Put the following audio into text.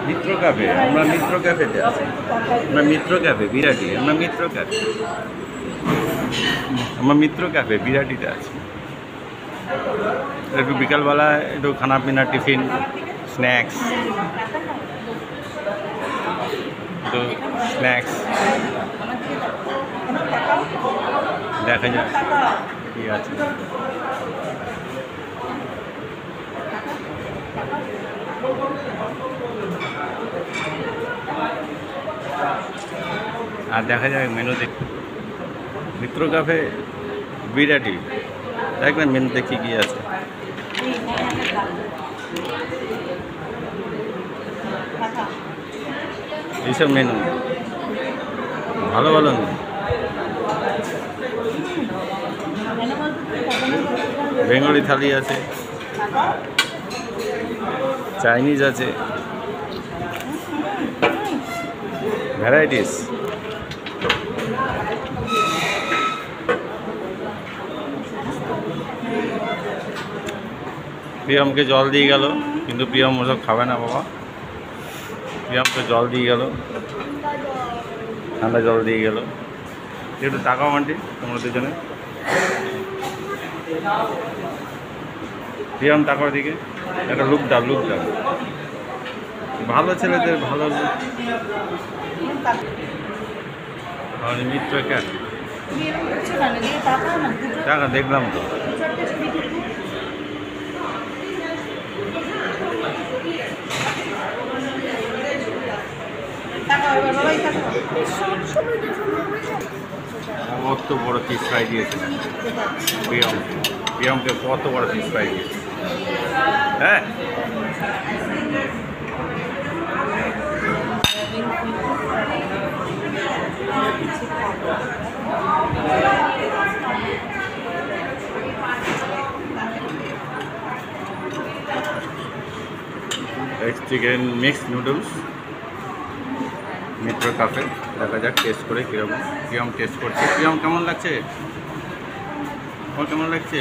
মিত্র cafe, আমরা মিত্র ক্যাফেতে আছি। আমরা মিত্র ক্যাফে বিরাটি, আমরা মিত্র ক্যাফে, আমরা মিত্র ক্যাফে বিরাটিতে আছি। একটু বিকালবেলা একটু খানা পিনা, টিফিন, স্ন্যাক্স, একটু স্ন্যাক্স দেখা যাক কি আছে। আর দেখা যাক মেনু দেখ। মিত্র ক্যাফে বিরাটি, দেখবেন মেনুতে কী কী আছে। এইসব মেনু ভালো ভালো মেনু। বেঙ্গলি থালি আছে, চাইনিজ আছে, ভ্যারাইটিস। প্রিয়মকে জল দিয়ে গেল, কিন্তু প্রিয়ম ওসব খাবে না বাবা। প্রিয়মকে জল দিয়ে গেল, ঠান্ডা জল দিয়ে গেল। একটু তাকাও আন্টি, তোমরা দুজনে। প্রিয়ম তাকাও দিকে, একটা লুক দাও, লুক দাও। ভালো ছেলেদের ভালো মিত্র ক্যাফে। টাকা দেখলাম তো। কত বড় ফিশ ফ্রাই দিয়েছে প্রিয়মকে, কত বড় ফিশ ফ্রাই দিয়েছে। হ্যাঁ, চিকেন মিক্স নুডলস, মিত্র ক্যাফে। দেখা যাক টেস্ট করে কীরকম। প্রিয়ম টেস্ট করছে। প্রিয়ম কেমন লাগছে? ওর কেমন লাগছে?